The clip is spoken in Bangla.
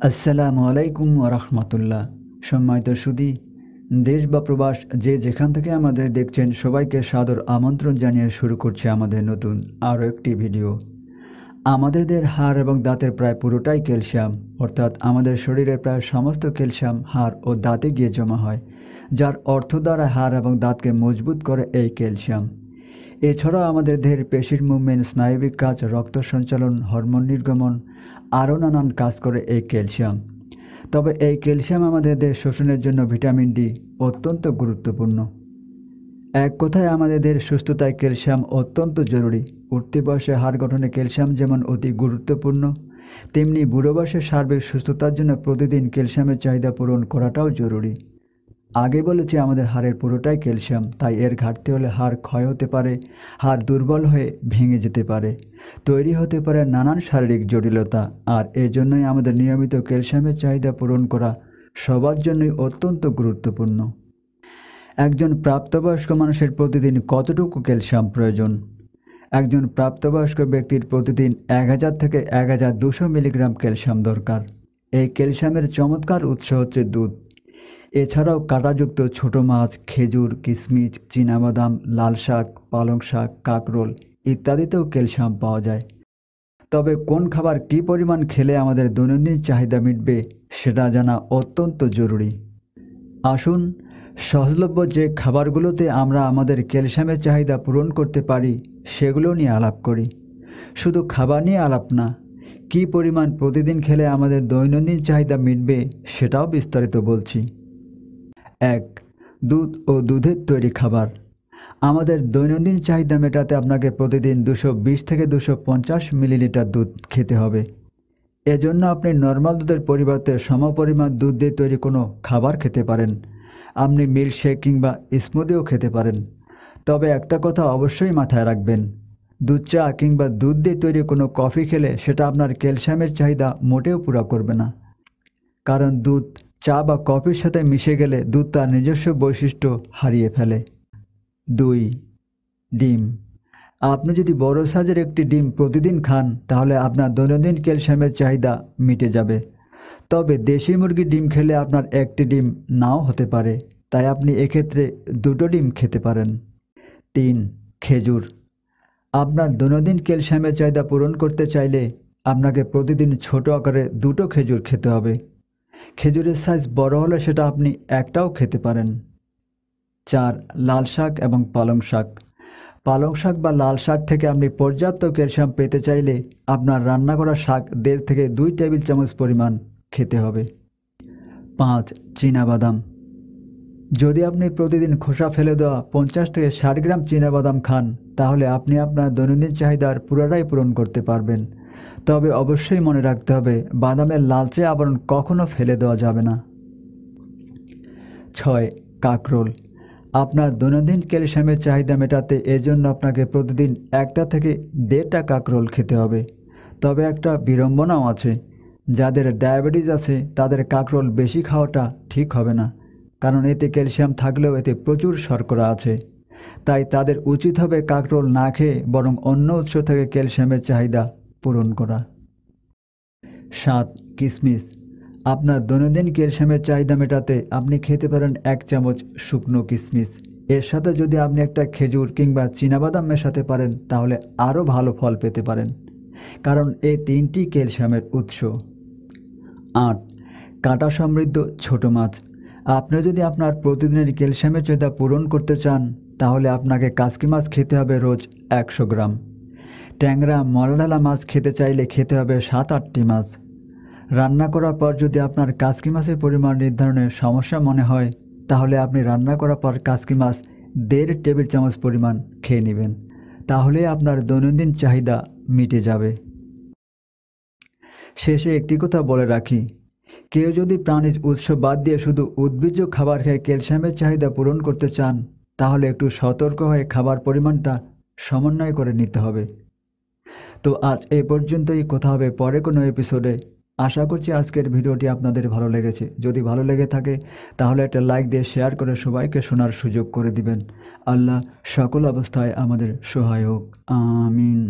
আসসালামু আলাইকুম ওরহমতুল্লাহ। সম্মানিত সুধী, দেশ বা প্রবাস যে যেখান থেকে আমাদের দেখছেন সবাইকে সাদর আমন্ত্রণ জানিয়ে শুরু করছে আমাদের নতুন আরও একটি ভিডিও। আমাদের দেহের হাড় এবং দাঁতের প্রায় পুরোটাই ক্যালসিয়াম, অর্থাৎ আমাদের শরীরের প্রায় সমস্ত ক্যালসিয়াম হাড় ও দাঁতে গিয়ে জমা হয়, যার অর্থ দ্বারা হাড় এবং দাঁতকে মজবুত করে এই ক্যালসিয়াম। এছাড়াও আমাদের দেহের পেশির মুভমেন্ট, স্নায়বিক কাজ, রক্ত সঞ্চালন, হরমোন নির্গমন আরও নানান কাজ করে এই ক্যালসিয়াম। তবে এই ক্যালসিয়াম আমাদের দেহের শোষণের জন্য ভিটামিন ডি অত্যন্ত গুরুত্বপূর্ণ। এক কথায় আমাদের দেহের সুস্থতায় ক্যালসিয়াম অত্যন্ত জরুরি। উঠতি বয়সে হাড় গঠনে ক্যালসিয়াম যেমন অতি গুরুত্বপূর্ণ, তেমনি বুড়ো বয়সে সার্বিক সুস্থতার জন্য প্রতিদিন ক্যালসিয়ামের চাহিদা পূরণ করাটাও জরুরি। আগে বলেছি আমাদের হাড়ের পুরোটাই ক্যালসিয়াম, তাই এর ঘাটতি হলে হাড় ক্ষয় হতে পারে, হাড় দুর্বল হয়ে ভেঙে যেতে পারে, তৈরি হতে পারে নানান শারীরিক জটিলতা। আর এজন্যই আমাদের নিয়মিত ক্যালসিয়ামের চাহিদা পূরণ করা সবার জন্যই অত্যন্ত গুরুত্বপূর্ণ। একজন প্রাপ্তবয়স্ক মানুষের প্রতিদিন কতটুকু ক্যালসিয়াম প্রয়োজন? একজন প্রাপ্তবয়স্ক ব্যক্তির প্রতিদিন 1000 থেকে 1200 মিলিগ্রাম ক্যালসিয়াম দরকার। এই ক্যালসিয়ামের চমৎকার উৎস হচ্ছে দুধ। এছাড়াও কাঁটাযুক্ত ছোট মাছ, খেজুর, কিশমিশ, চীনাবাদাম, লাল শাক, পালং শাক, কাঁকরোল ইত্যাদিতেও ক্যালসিয়াম পাওয়া যায়। তবে কোন খাবার কী পরিমাণ খেলে আমাদের দৈনন্দিন চাহিদা মিটবে সেটা জানা অত্যন্ত জরুরি। আসুন সহজলভ্য যে খাবারগুলোতে আমরা আমাদের ক্যালসিয়ামের চাহিদা পূরণ করতে পারি সেগুলো নিয়ে আলাপ করি। শুধু খাবার নিয়ে আলাপ না, কী পরিমাণ প্রতিদিন খেলে আমাদের দৈনন্দিন চাহিদা মিটবে সেটাও বিস্তারিত বলছি। 1. দুধ ও দুধের তৈরি খাবার। আমাদের দৈনন্দিন চাহিদা মেটাতে আপনাকে প্রতিদিন 220 থেকে 250 মিলিলিটার দুধ খেতে হবে। এজন্য আপনি নর্মাল দুধের পরিবর্তে সমপরিমাণ দুধ দিয়ে তৈরি কোনো খাবার খেতে পারেন। আপনি মিল্কশেক কিংবা স্মুদিও খেতে পারেন। তবে একটা কথা অবশ্যই মাথায় রাখবেন, দুধ চা কিংবা দুধ দিয়ে তৈরি কোনো কফি খেলে সেটা আপনার ক্যালসিয়ামের চাহিদা মোটেও পুরো করবে না। কারণ দুধ চা বা কফির সাথে মিশে গেলে দুধ তার নিজস্ব বৈশিষ্ট্য হারিয়ে ফেলে। 2. ডিম। আপনি যদি বড় সাইজের একটি ডিম প্রতিদিন খান তাহলে আপনার দৈনন্দিন ক্যালসিয়ামের চাহিদা মিটে যাবে। তবে দেশি মুরগির ডিম খেলে আপনার একটি ডিম নাও হতে পারে, তাই আপনি এক্ষেত্রে 2টো ডিম খেতে পারেন। 3. খেজুর। আপনার দৈনন্দিন ক্যালসিয়ামের চাহিদা পূরণ করতে চাইলে আপনাকে প্রতিদিন ছোট আকারে 2টো খেজুর খেতে হবে। খেজুরের সাইজ বড় হলে সেটা আপনি একটাও খেতে পারেন। 4. লাল শাক এবং পালং শাক। পালং শাক বা লাল শাক থেকে আপনি পর্যাপ্ত ক্যালসিয়াম পেতে চাইলে আপনার রান্না করা শাক 1.5 থেকে 2 টেবিল চামচ পরিমাণ খেতে হবে। 5. চীনাবাদাম। যদি আপনি প্রতিদিন খোসা ফেলে দেওয়া 50 থেকে 60 গ্রাম চীনাবাদাম খান তাহলে আপনি আপনার দৈনন্দিন চাহিদার পুরোটাই পূরণ করতে পারবেন। তবে অবশ্যই মনে রাখতে হবে, বাদামের লালচে আবরণ কখনো ফেলে দেওয়া যাবে না। 6. কাঁকরোল। আপনার দৈনন্দিন ক্যালসিয়ামের চাহিদা মেটাতে এজন্য আপনাকে প্রতিদিন 1টা থেকে 1.5টা কাঁকরোল খেতে হবে। তবে একটা বিড়ম্বনাও আছে, যাদের ডায়াবেটিস আছে তাদের কাঁকরোল বেশি খাওয়াটা ঠিক হবে না, কারণ এতে ক্যালসিয়াম থাকলেও এতে প্রচুর শর্করা আছে। তাই তাদের উচিত হবে কাঁকরোল না খেয়ে বরং অন্য উৎস থেকে ক্যালসিয়ামের চাহিদা পূরণ করা। 7. কিশমিশ। আপনার দৈনন্দিন ক্যালসিয়ামের চাহিদা মেটাতে আপনি খেতে পারেন 1 চামচ শুকনো কিশমিশ। এর সাথে যদি আপনি একটা খেজুর কিংবা চীনাবাদাম মেশাতে পারেন তাহলে আরও ভালো ফল পেতে পারেন, কারণ এই 3টি ক্যালসিয়ামের উৎস। 8. কাঁটা সমৃদ্ধ ছোট মাছ। আপনি যদি আপনার প্রতিদিনের ক্যালসিয়ামের চাহিদা পূরণ করতে চান তাহলে আপনাকে কাসকি মাছ খেতে হবে রোজ 100 গ্রাম। ট্যাংরা, মলাডালা মাছ খেতে চাইলে খেতে হবে 7-8টি মাছ। রান্না করার পর যদি আপনার কাসকি মাছের পরিমাণ নির্ধারণে সমস্যা মনে হয় তাহলে আপনি রান্না করার পর কাসকি মাছ 1.5 টেবিল চামচ পরিমাণ খেয়ে নেবেন, তাহলে আপনার দৈনন্দিন চাহিদা মিটে যাবে। শেষে একটি কথা বলে রাখি, কেউ যদি প্রাণীজ উৎস বাদ দিয়ে শুধু উদ্ভিজ্জ খাবার খেয়ে ক্যালসিয়ামের চাহিদা পূরণ করতে চান তাহলে একটু সতর্ক হয়ে খাবার পরিমাণটা সমন্বয় করে নিতে হবে। তো আজ এই পর্যন্তই, কথা হবে পরে কোনো এপিসোডে। আশা করছি আজকের ভিডিওটি আপনাদের ভালো লেগেছে। যদি ভালো লেগে থাকে তাহলে একটা লাইক দিয়ে শেয়ার করে সবাইকে শোনার সুযোগ করে দিবেন। আল্লাহ সকল অবস্থায় আমাদের সহায় হোক। আমিন।